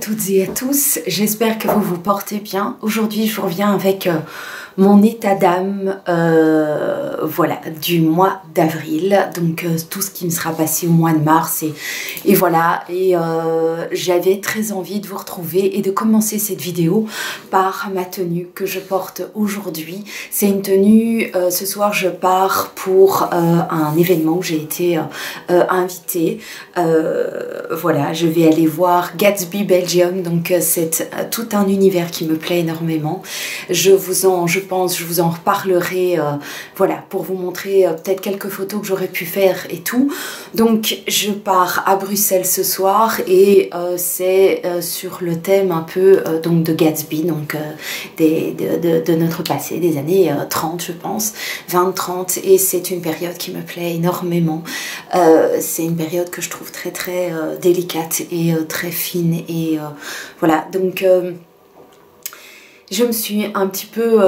toutes et à tous, j'espère que vous vous portez bien. Aujourd'hui je vous reviens avec mon état d'âme voilà, du mois d'avril, donc tout ce qui me sera passé au mois de mars et voilà, et j'avais très envie de vous retrouver et de commencer cette vidéo par ma tenue que je porte aujourd'hui. C'est une tenue, ce soir je pars pour un événement où j'ai été invitée, voilà, je vais aller voir Gatsby Belgium, donc c'est tout un univers qui me plaît énormément. Je vous en reparlerai, voilà, pour vous montrer peut-être quelques photos que j'aurais pu faire et tout. Donc je pars à Bruxelles ce soir et c'est sur le thème un peu donc de Gatsby, donc de notre passé, des années 30 je pense, 20-30, et c'est une période qui me plaît énormément. C'est une période que je trouve très délicate et très fine et voilà, donc je me suis un petit peu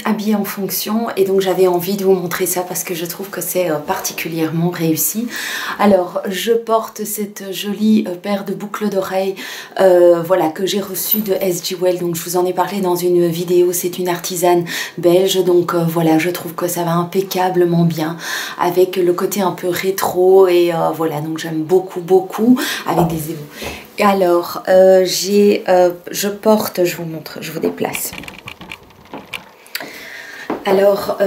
habillée en fonction, et donc j'avais envie de vous montrer ça parce que je trouve que c'est particulièrement réussi. Alors je porte cette jolie paire de boucles d'oreilles voilà, que j'ai reçue de SG Well, donc je vous en ai parlé dans une vidéo. C'est une artisane belge, donc voilà, je trouve que ça va impeccablement bien avec le côté un peu rétro et voilà, donc j'aime beaucoup avec des émaux. Et alors, je porte, je vous montre, je vous déplace. Alors,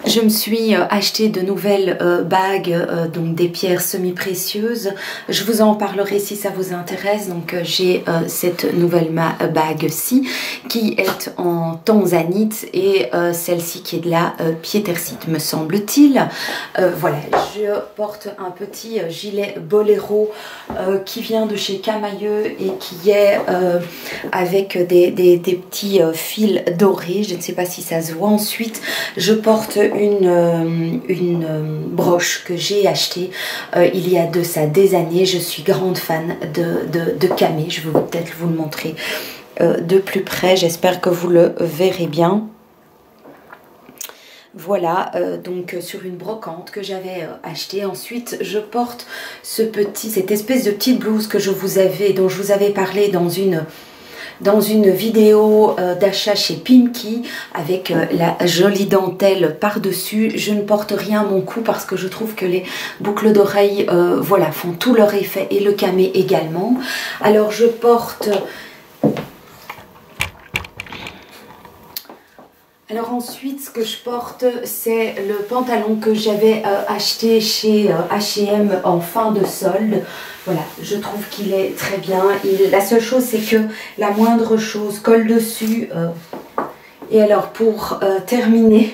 je me suis acheté de nouvelles bagues, donc des pierres semi-précieuses. Je vous en parlerai si ça vous intéresse. Donc j'ai cette nouvelle bague-ci qui est en tanzanite et celle-ci qui est de la piétersite, me semble-t-il. Voilà, je porte un petit gilet boléro qui vient de chez Camailleux et qui est avec des petits fils dorés. Je ne sais pas si ça se voit. Ensuite, je porte une broche que j'ai achetée il y a de ça des années. Je suis grande fan de camé. Je vais peut-être vous le montrer de plus près. J'espère que vous le verrez bien. Voilà, donc sur une brocante que j'avais achetée. Ensuite, je porte cette espèce de petite blouse que dont je vous avais parlé dans une vidéo d'achat chez Pimki, avec la jolie dentelle par-dessus. Je ne porte rien à mon cou parce que je trouve que les boucles d'oreilles voilà, font tout leur effet, et le camé également. Alors je porte... Alors ensuite, ce que je porte, c'est le pantalon que j'avais acheté chez H&M en fin de solde. Voilà, je trouve qu'il est très bien. La seule chose, c'est que la moindre chose colle dessus. Et alors pour terminer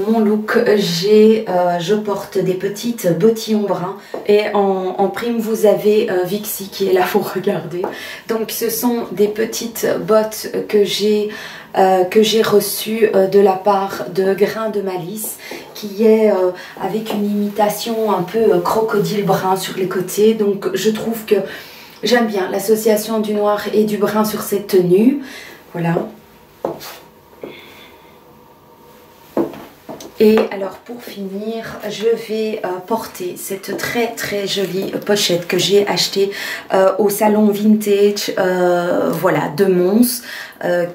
mon look, je porte des petites bottillons bruns, et en prime vous avez Vixie qui est là pour regarder. Donc ce sont des petites bottes que j'ai reçues de la part de Grain de Malice, qui est avec une imitation un peu crocodile brun sur les côtés. Donc je trouve que j'aime bien l'association du noir et du brun sur cette tenue. Voilà. Et alors pour finir, je vais porter cette très jolie pochette que j'ai achetée au salon vintage voilà, de Mons,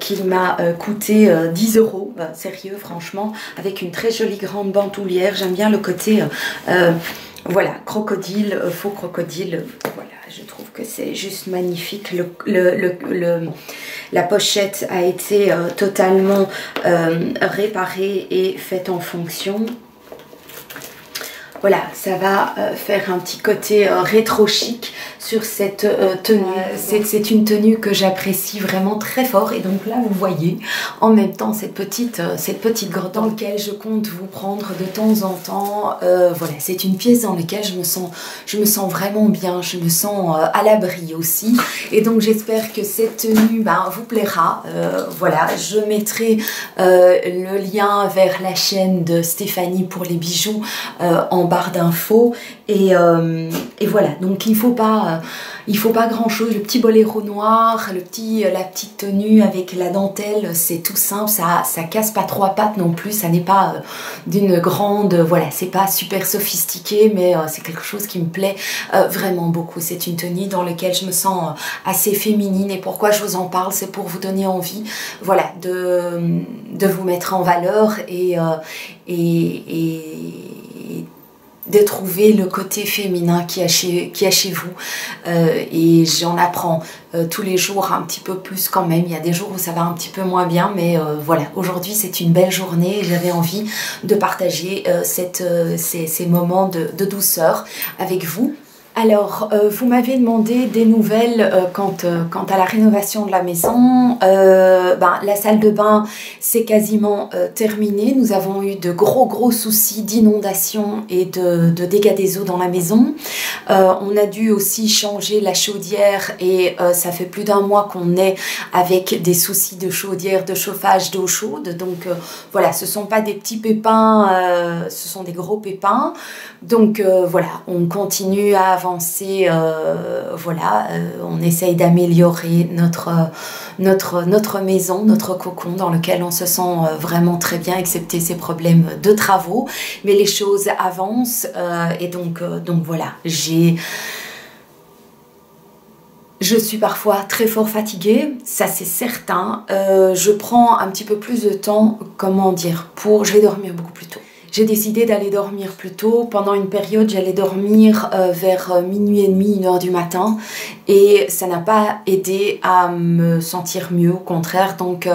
qui m'a coûté 10 €, sérieux franchement, avec une très jolie grande bandoulière. J'aime bien le côté voilà, crocodile, faux crocodile, voilà, je trouve que c'est juste magnifique. La pochette a été totalement réparée et faite en fonction. Voilà, ça va faire un petit côté rétro chic sur cette tenue. C'est une tenue que j'apprécie vraiment très fort, et donc là vous voyez en même temps cette petite grotte dans laquelle je compte vous prendre de temps en temps. Voilà, c'est une pièce dans laquelle je me sens vraiment bien, je me sens à l'abri aussi, et donc j'espère que cette tenue vous plaira. Voilà, je mettrai le lien vers la chaîne de Stéphanie pour les bijoux en barre d'infos et voilà, donc il faut pas grand chose, le petit boléro noir, la petite tenue avec la dentelle, c'est tout simple, ça casse pas trois pattes non plus, ça n'est pas d'une grande, voilà, c'est pas super sophistiqué, mais c'est quelque chose qui me plaît vraiment beaucoup. C'est une tenue dans laquelle je me sens assez féminine, et pourquoi je vous en parle, c'est pour vous donner envie, voilà, de vous mettre en valeur et de trouver le côté féminin qui est chez vous, et j'en apprends tous les jours un petit peu plus quand même. Il y a des jours où ça va un petit peu moins bien, mais voilà, aujourd'hui c'est une belle journée et j'avais envie de partager ces moments de douceur avec vous. Alors, vous m'avez demandé des nouvelles quant à la rénovation de la maison. La salle de bain, c'est quasiment terminé. Nous avons eu de gros soucis d'inondation et de dégâts des eaux dans la maison. On a dû aussi changer la chaudière et ça fait plus d'un mois qu'on est avec des soucis de chaudière, de chauffage, d'eau chaude. Donc voilà, ce ne sont pas des petits pépins, ce sont des gros pépins. Donc voilà, on continue à avancer, on essaye d'améliorer notre maison, notre cocon dans lequel on se sent vraiment très bien, excepté ces problèmes de travaux, mais les choses avancent, et donc voilà, je suis parfois très fort fatiguée, ça c'est certain. Je prends un petit peu plus de temps, je vais dormir beaucoup plus tôt. J'ai décidé d'aller dormir plus tôt. Pendant une période, j'allais dormir vers minuit et demi, 1h du matin. Et ça n'a pas aidé à me sentir mieux, au contraire. Donc,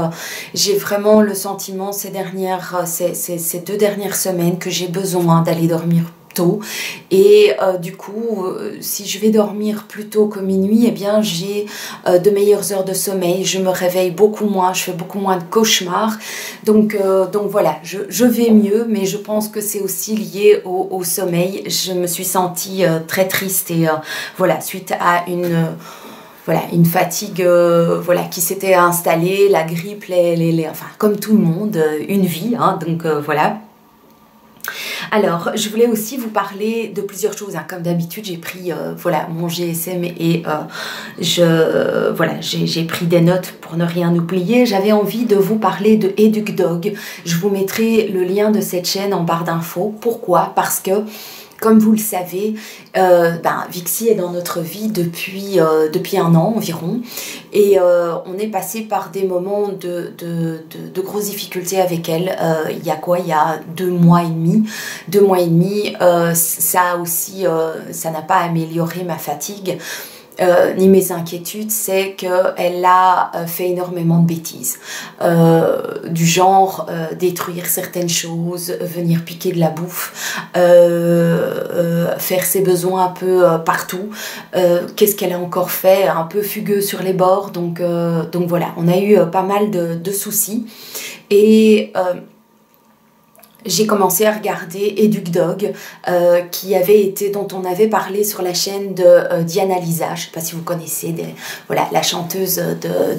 j'ai vraiment le sentiment ces 2 dernières semaines que j'ai besoin d'aller dormir tôt, et du coup si je vais dormir plus tôt que minuit, eh bien j'ai de meilleures heures de sommeil, je me réveille beaucoup moins, je fais beaucoup moins de cauchemars, donc voilà, je vais mieux, mais je pense que c'est aussi lié au sommeil. Je me suis sentie très triste, et voilà, suite à une fatigue qui s'était installée, la grippe, enfin comme tout le monde, une vie, hein, donc voilà. Alors, je voulais aussi vous parler de plusieurs choses, hein. Comme d'habitude, j'ai pris mon GSM et j'ai pris des notes pour ne rien oublier. J'avais envie de vous parler de EducDog. Je vous mettrai le lien de cette chaîne en barre d'infos. Pourquoi? Parce que, comme vous le savez, Vixie est dans notre vie depuis 1 an environ, et on est passé par des moments de grosses difficultés avec elle. Il y a 2 mois et demi. 2 mois et demi, ça aussi, ça n'a pas amélioré ma fatigue. Ni mes inquiétudes, c'est qu'elle a fait énormément de bêtises, du genre détruire certaines choses, venir piquer de la bouffe, faire ses besoins un peu partout. Qu'est-ce qu'elle a encore fait? Un peu fugueux sur les bords, donc voilà, on a eu pas mal de soucis, et j'ai commencé à regarder EducDog, dont on avait parlé sur la chaîne de Diana Lisa. Je ne sais pas si vous connaissez, la chanteuse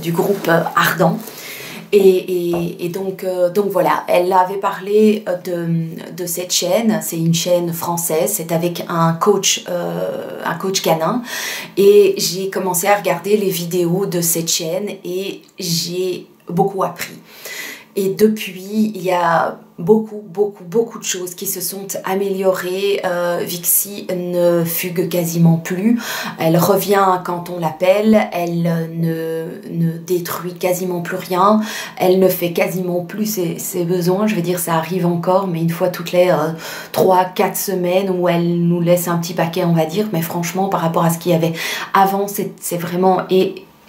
du groupe Ardent. Et donc voilà, elle avait parlé de cette chaîne. C'est une chaîne française, c'est avec un coach canin. Et j'ai commencé à regarder les vidéos de cette chaîne et j'ai beaucoup appris. Et depuis, il y a beaucoup de choses qui se sont améliorées. Vixie ne fugue quasiment plus. Elle revient quand on l'appelle. Elle ne détruit quasiment plus rien. Elle ne fait quasiment plus ses besoins. Je veux dire, ça arrive encore, mais une fois toutes les 3-4 semaines où elle nous laisse un petit paquet, on va dire. Mais franchement, par rapport à ce qu'il y avait avant, c'est vraiment...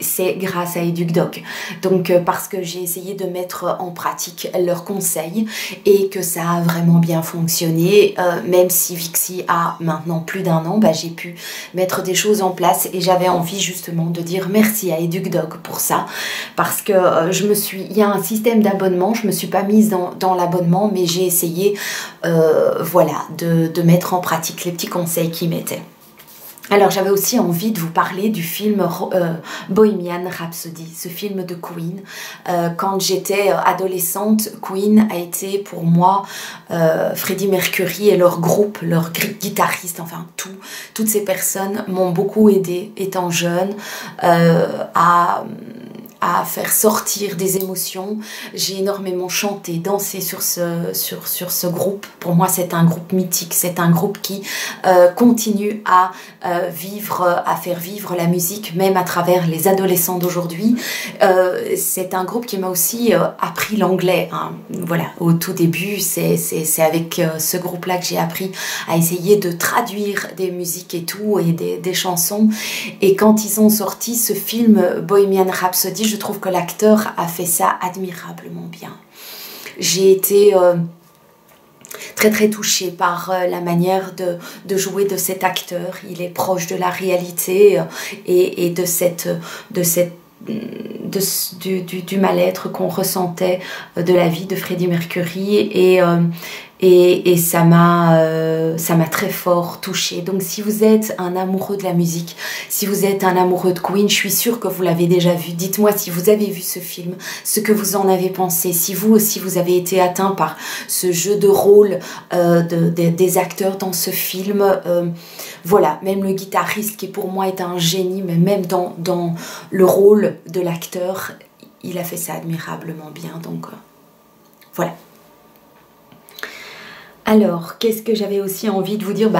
c'est grâce à EducDog. Donc parce que j'ai essayé de mettre en pratique leurs conseils et que ça a vraiment bien fonctionné, même si Vixie a maintenant plus d'1 an, j'ai pu mettre des choses en place, et j'avais envie justement de dire merci à EducDog pour ça, parce que il y a un système d'abonnement, je me suis pas mise dans l'abonnement, mais j'ai essayé de mettre en pratique les petits conseils qu'ils mettaient. Alors j'avais aussi envie de vous parler du film Bohemian Rhapsody, ce film de Queen. Quand j'étais adolescente, Queen a été pour moi Freddie Mercury et leur groupe, leur guitariste, enfin toutes ces personnes m'ont beaucoup aidé étant jeune à faire sortir des émotions. J'ai énormément chanté, dansé sur ce groupe. Pour moi, c'est un groupe mythique, c'est un groupe qui continue à faire vivre la musique, même à travers les adolescents d'aujourd'hui. C'est un groupe qui m'a aussi appris l'anglais, hein. Voilà, au tout début, c'est avec ce groupe-là que j'ai appris à essayer de traduire des musiques et tout, et des chansons. Et quand ils ont sorti ce film Bohemian Rhapsody, je trouve que l'acteur a fait ça admirablement bien. J'ai été très très touchée par la manière de jouer de cet acteur. Il est proche de la réalité et du mal-être qu'on ressentait de la vie de Freddie Mercury, et ça m'a très fort touchée. Donc si vous êtes un amoureux de la musique, si vous êtes un amoureux de Queen, je suis sûre que vous l'avez déjà vu. Dites-moi si vous avez vu ce film, ce que vous en avez pensé, si vous aussi vous avez été atteint par ce jeu de rôle des acteurs dans ce film. Voilà, même le guitariste qui pour moi est un génie, mais même dans le rôle de l'acteur, il a fait ça admirablement bien. Donc voilà. Alors, qu'est-ce que j'avais aussi envie de vous dire?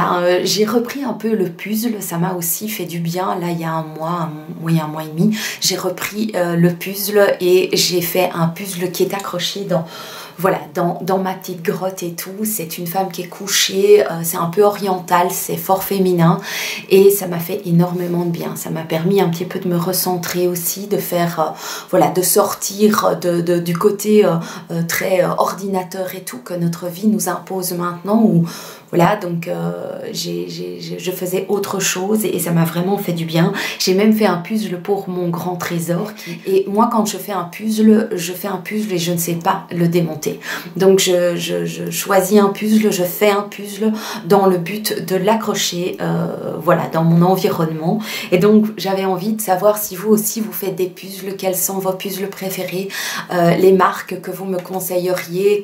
J'ai repris un peu le puzzle, ça m'a aussi fait du bien. Là, il y a un mois et demi, j'ai repris le puzzle et j'ai fait un puzzle qui est accroché dans ma petite grotte et tout. C'est une femme qui est couchée, c'est un peu oriental, c'est fort féminin et ça m'a fait énormément de bien. Ça m'a permis un petit peu de me recentrer aussi, de faire, de sortir du côté très ordinateur et tout que notre vie nous impose maintenant, où voilà, donc je faisais autre chose et ça m'a vraiment fait du bien. J'ai même fait un puzzle pour mon grand trésor. Et moi, quand je fais un puzzle et je ne sais pas le démonter. Donc je choisis un puzzle, je fais un puzzle dans le but de l'accrocher dans mon environnement. Et donc j'avais envie de savoir si vous aussi vous faites des puzzles, quels sont vos puzzles préférés, les marques que vous me conseilleriez,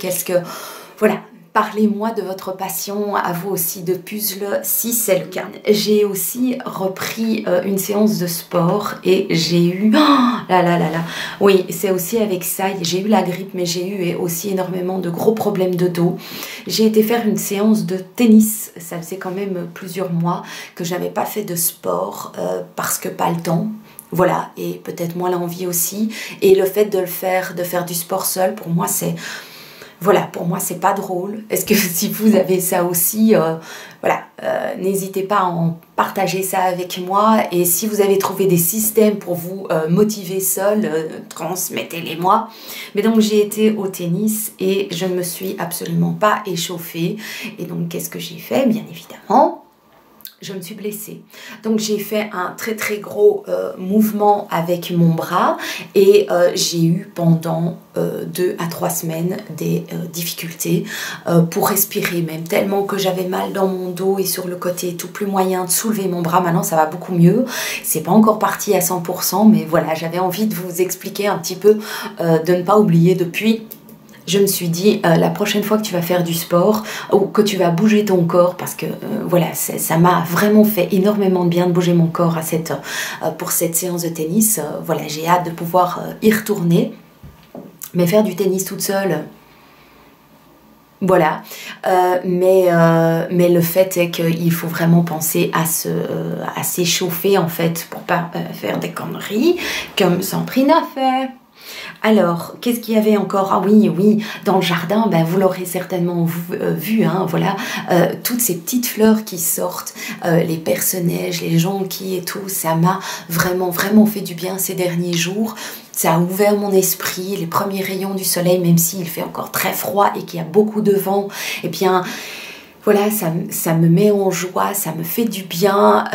voilà. Parlez-moi de votre passion, à vous aussi, de puzzle, si c'est le cas. J'ai aussi repris une séance de sport et j'ai eu... Oui, c'est aussi avec ça, j'ai eu la grippe, mais j'ai eu aussi énormément de gros problèmes de dos. J'ai été faire une séance de tennis, ça faisait quand même plusieurs mois que je n'avais pas fait de sport parce que pas le temps. Voilà, et peut-être moins l'envie aussi. Et le fait de faire du sport seul, pour moi, c'est... Voilà, pour moi, c'est pas drôle. Est-ce que si vous avez ça aussi, n'hésitez pas à en partager ça avec moi. Et si vous avez trouvé des systèmes pour vous motiver seul, transmettez-les moi. Mais donc, j'ai été au tennis et je ne me suis absolument pas échauffée. Et donc, qu'est-ce que j'ai fait? Bien évidemment, je me suis blessée. Donc j'ai fait un très très gros mouvement avec mon bras et j'ai eu pendant 2 à 3 semaines des difficultés pour respirer, même tellement que j'avais mal dans mon dos et sur le côté, tout, plus moyen de soulever mon bras. Maintenant ça va beaucoup mieux, c'est pas encore parti à 100%, mais voilà, j'avais envie de vous expliquer un petit peu, de ne pas oublier. Depuis, je me suis dit, la prochaine fois que tu vas faire du sport ou que tu vas bouger ton corps, parce que ça m'a vraiment fait énormément de bien de bouger mon corps pour cette séance de tennis. Voilà, j'ai hâte de pouvoir y retourner. Mais faire du tennis toute seule, voilà. Mais le fait est qu'il faut vraiment penser à s'échauffer en fait pour pas faire des conneries comme Sandrine a fait. Alors, qu'est-ce qu'il y avait encore? Ah oui, dans le jardin, vous l'aurez certainement vu, hein, voilà, toutes ces petites fleurs qui sortent, les perce-neige, les jonquilles et tout, ça m'a vraiment fait du bien ces derniers jours. Ça a ouvert mon esprit, les premiers rayons du soleil, même s'il fait encore très froid et qu'il y a beaucoup de vent, eh bien... Voilà, ça me met en joie, ça me fait du bien.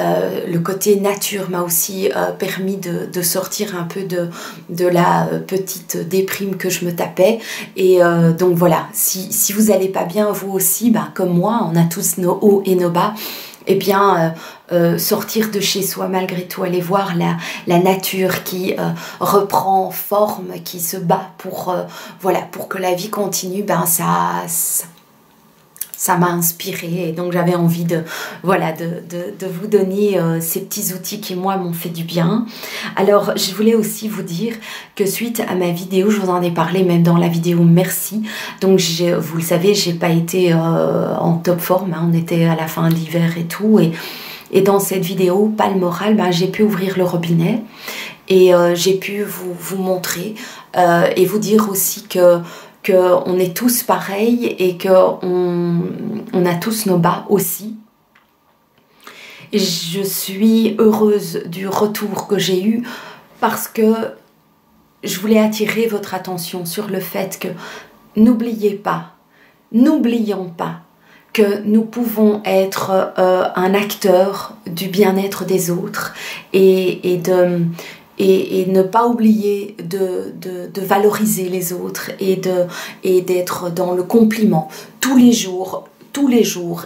Le côté nature m'a aussi permis de sortir un peu de la petite déprime que je me tapais. Et donc voilà, si vous n'allez pas bien vous aussi, comme moi, on a tous nos hauts et nos bas. eh bien, sortir de chez soi malgré tout, aller voir la nature qui reprend forme, qui se bat pour, voilà, pour que la vie continue, ben ça m'a inspirée et donc j'avais envie de, voilà, de vous donner ces petits outils qui moi m'ont fait du bien. Alors je voulais aussi vous dire que suite à ma vidéo, je vous en ai parlé même dans la vidéo merci, donc vous le savez, j'ai pas été en top forme, hein, on était à la fin de l'hiver et tout, et dans cette vidéo, pas le moral, ben, j'ai pu ouvrir le robinet et j'ai pu vous montrer et vous dire aussi qu'on est tous pareils et qu'on a tous nos bas aussi. Je suis heureuse du retour que j'ai eu parce que je voulais attirer votre attention sur le fait que n'oublions pas que nous pouvons être un acteur du bien-être des autres et ne pas oublier de valoriser les autres et d'être dans le compliment tous les jours,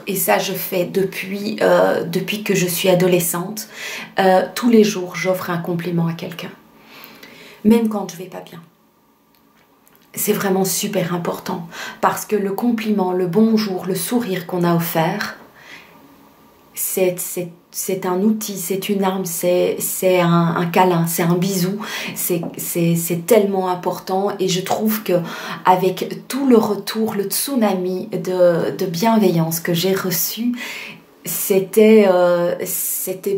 et ça je fais depuis que je suis adolescente, tous les jours j'offre un compliment à quelqu'un, même quand je vais pas bien. C'est vraiment super important parce que le compliment, le bonjour, le sourire qu'on a offert, c'est un outil, c'est une arme, c'est un câlin, c'est un bisou, c'est tellement important et je trouve que avec tout le retour, le tsunami de bienveillance que j'ai reçu, c'était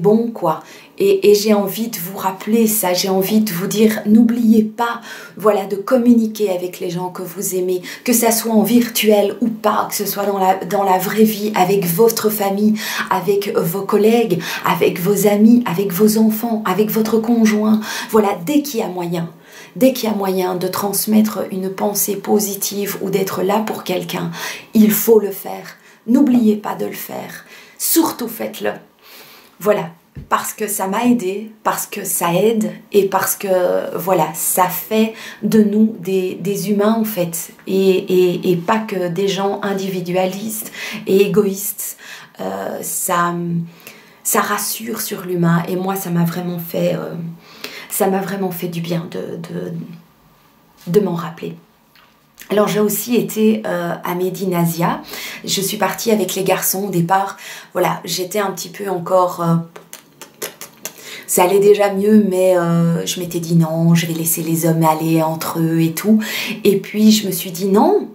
bon quoi. Et j'ai envie de vous rappeler ça, j'ai envie de vous dire, n'oubliez pas, voilà, de communiquer avec les gens que vous aimez, que ça soit en virtuel ou pas, que ce soit dans la vraie vie, avec votre famille, avec vos collègues, avec vos amis, avec vos enfants, avec votre conjoint. Voilà, dès qu'il y a moyen de transmettre une pensée positive ou d'être là pour quelqu'un, il faut le faire. N'oubliez pas de le faire. Surtout faites-le. Voilà. Parce que ça m'a aidé, parce que ça aide et parce que voilà, ça fait de nous des humains en fait et pas que des gens individualistes et égoïstes. Ça rassure sur l'humain et moi ça m'a vraiment fait du bien de m'en rappeler. Alors j'ai aussi été à Médine-Asia, je suis partie avec les garçons au départ, voilà, j'étais un petit peu encore... ça allait déjà mieux, mais je m'étais dit non, je vais laisser les hommes aller entre eux et tout. Et puis je me suis dit non,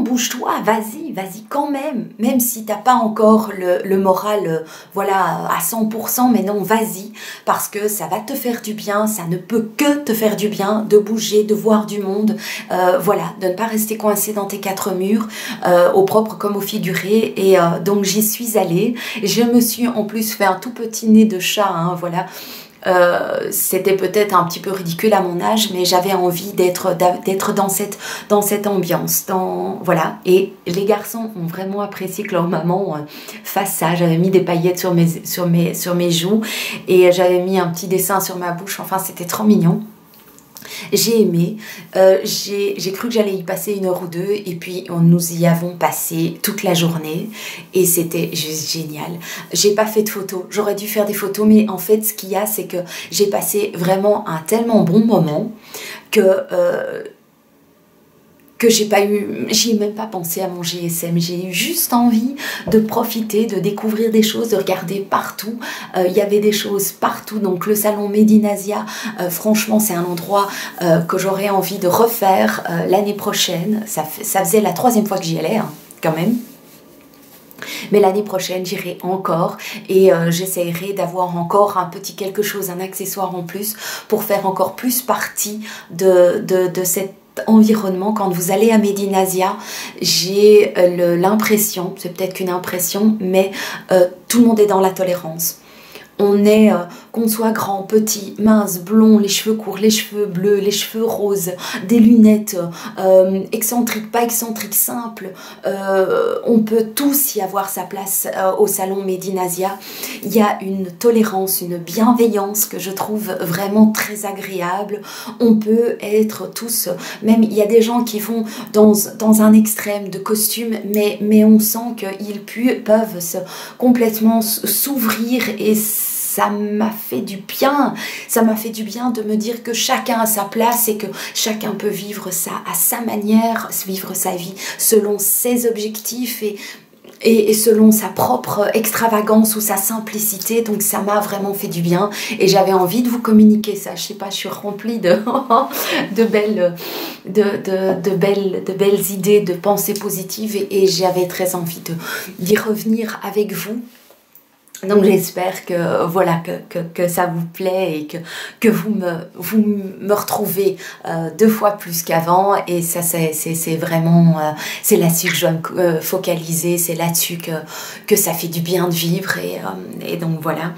bouge-toi, vas-y quand même si t'as pas encore le moral voilà, à 100%, mais non, vas-y, parce que ça va te faire du bien, ça ne peut que te faire du bien de bouger, de voir du monde, voilà, de ne pas rester coincé dans tes quatre murs, au propre comme au figuré, et donc j'y suis allée, je me suis en plus fait un tout petit nez de chat, hein, voilà. C'était peut-être un petit peu ridicule à mon âge, mais j'avais envie d'être dans cette ambiance, voilà. Et les garçons ont vraiment apprécié que leur maman fasse ça. J'avais mis des paillettes sur mes joues et j'avais mis un petit dessin sur ma bouche. Enfin, c'était trop mignon. J'ai aimé, j'ai cru que j'allais y passer 1 heure ou 2 et puis nous y avons passé toute la journée et c'était juste génial. J'ai pas fait de photos, j'aurais dû faire des photos, mais en fait ce qu'il y a c'est que j'ai passé vraiment un tellement bon moment que j'y ai même pas pensé à mon GSM, j'ai eu juste envie de profiter, de découvrir des choses, de regarder partout, il y avait des choses partout, donc le salon Médine-Asia, franchement c'est un endroit que j'aurais envie de refaire l'année prochaine, ça faisait la 3e fois que j'y allais, hein, quand même. Mais l'année prochaine, j'irai encore et j'essaierai d'avoir encore un petit quelque chose, un accessoire en plus pour faire encore plus partie de cet environnement. Quand vous allez à Médine-Asia, j'ai l'impression, c'est peut-être qu'une impression, mais tout le monde est dans la tolérance. On est qu'on soit grand, petit, mince, blond, les cheveux courts, les cheveux bleus, les cheveux roses, des lunettes, excentriques, pas excentriques, simples, on peut tous y avoir sa place au salon Made in Asia. Il y a une tolérance, une bienveillance que je trouve vraiment très agréable. On peut être tous, même il y a des gens qui vont dans un extrême de costume, mais on sent qu'ils peuvent complètement s'ouvrir, et ça m'a fait du bien. Ça m'a fait du bien de me dire que chacun a sa place et que chacun peut vivre ça à sa manière, vivre sa vie selon ses objectifs et selon sa propre extravagance ou sa simplicité. Donc ça m'a vraiment fait du bien et j'avais envie de vous communiquer ça. Je sais pas, je suis remplie de, de belles idées, de pensées positives, et j'avais très envie d'y revenir avec vous. Donc j'espère que voilà que ça vous plaît et que vous me retrouvez 2 fois plus qu'avant, et ça c'est vraiment c'est là-dessus que je dois me focaliser, c'est là-dessus que ça fait du bien de vivre, et donc voilà.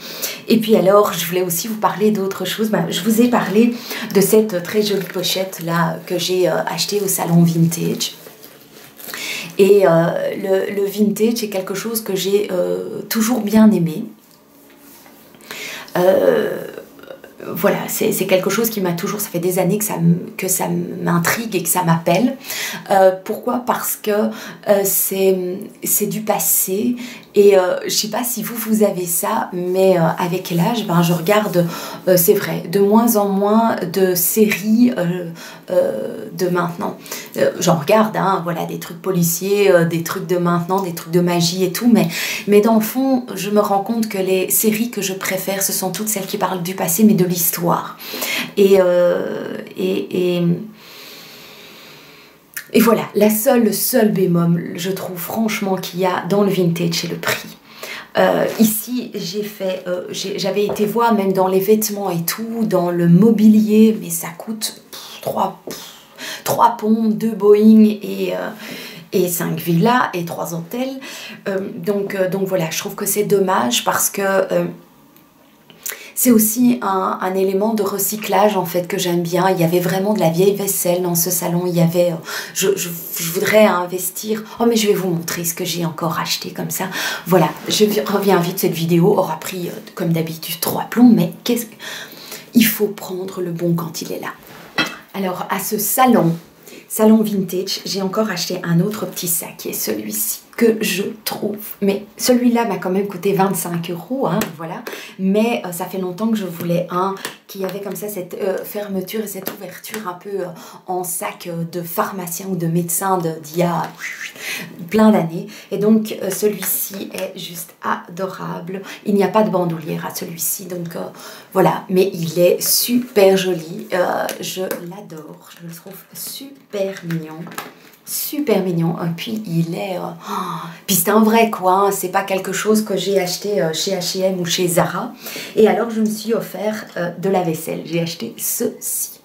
Et puis alors je voulais aussi vous parler d'autre chose. Je vous ai parlé de cette très jolie pochette là que j'ai achetée au salon Vintage. Et le vintage est quelque chose que j'ai toujours bien aimé. Voilà, c'est quelque chose qui m'a toujours, ça fait des années que ça m'intrigue et que ça m'appelle. Pourquoi? Parce que c'est du passé, et je sais pas si vous avez ça, mais avec l'âge, je regarde, c'est vrai, de moins en moins de séries de maintenant. J'en regarde, hein, voilà, des trucs policiers, des trucs de maintenant, des trucs de magie et tout, mais dans le fond, je me rends compte que les séries que je préfère, ce sont toutes celles qui parlent du passé, mais de l'histoire. Et voilà, le seul bémol, je trouve franchement qu'il y a dans le vintage, c'est le prix. Ici, j'avais été voir même dans les vêtements et tout, dans le mobilier, mais ça coûte 3 ponts, 2 Boeing et 5 villas et 3 hôtels. Donc voilà, je trouve que c'est dommage parce que c'est aussi un élément de recyclage en fait que j'aime bien. Il y avait vraiment de la vieille vaisselle dans ce salon. Il y avait, je voudrais investir. Oh, mais je vais vous montrer ce que j'ai encore acheté comme ça. Voilà, je reviens vite. Cette vidéo aura pris comme d'habitude 3 plombs, mais il faut prendre le bon quand il est là. Alors à ce salon vintage, j'ai encore acheté un autre petit sac qui est celui-ci, que je trouve, mais celui-là m'a quand même coûté 25 €, hein, voilà, mais ça fait longtemps que je voulais un qui avait comme ça cette fermeture et cette ouverture un peu en sac de pharmacien ou de médecin d'il y a plein d'années, et donc celui-ci est juste adorable. Il n'y a pas de bandoulière à celui-ci, donc voilà, mais il est super joli, je l'adore, je le trouve super mignon. Super mignon, et puis il est puis c'est un vrai quoi, hein. C'est pas quelque chose que j'ai acheté chez H&M ou chez Zara. Et alors je me suis offert de la vaisselle, j'ai acheté ceci.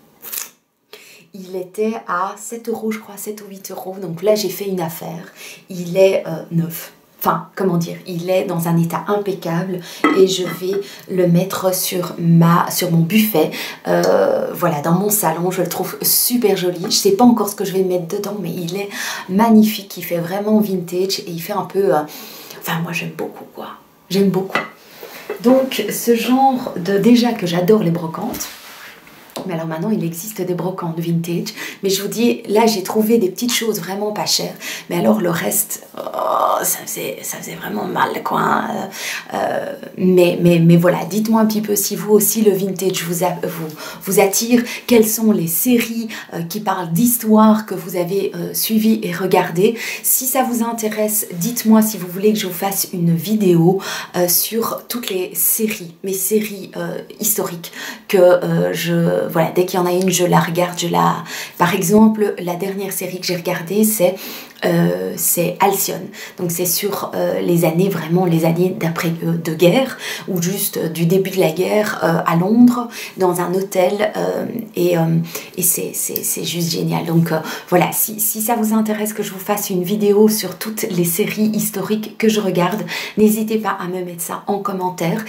Il était à 7 € je crois, 7 ou 8 €, donc là j'ai fait une affaire. Il est neuf. Enfin, comment dire, il est dans un état impeccable, et je vais le mettre sur mon buffet, voilà, dans mon salon. Je le trouve super joli. Je sais pas encore ce que je vais mettre dedans, mais il est magnifique. Il fait vraiment vintage et il fait un peu... Enfin, moi j'aime beaucoup quoi. J'aime beaucoup. Donc, ce genre de... Déjà que j'adore les brocantes. Mais alors maintenant il existe des brocantes vintage, mais je vous dis, là j'ai trouvé des petites choses vraiment pas chères, mais alors le reste, oh, ça faisait vraiment mal quoi. Mais voilà, dites-moi un petit peu si vous aussi le vintage vous attire, quelles sont les séries qui parlent d'histoire que vous avez suivies et regardées. Si ça vous intéresse, dites-moi si vous voulez que je vous fasse une vidéo sur toutes les séries, mes séries historiques que voilà, dès qu'il y en a une, je la regarde, par exemple, la dernière série que j'ai regardée, c'est c'est Alcyone. Donc c'est sur les années, vraiment les années d'après de guerre, ou juste du début de la guerre à Londres, dans un hôtel, et c'est juste génial. Donc voilà, si ça vous intéresse que je vous fasse une vidéo sur toutes les séries historiques que je regarde, n'hésitez pas à me mettre ça en commentaire.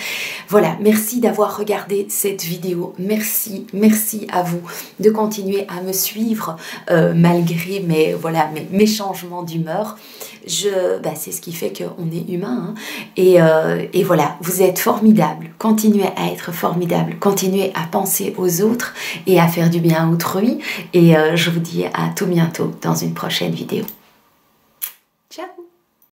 Voilà, merci d'avoir regardé cette vidéo, merci à vous de continuer à me suivre malgré mes changements d'humeur. C'est ce qui fait qu'on est humain, hein. Et voilà, vous êtes formidables, continuez à être formidables, continuez à penser aux autres et à faire du bien à autrui, et je vous dis à tout bientôt dans une prochaine vidéo.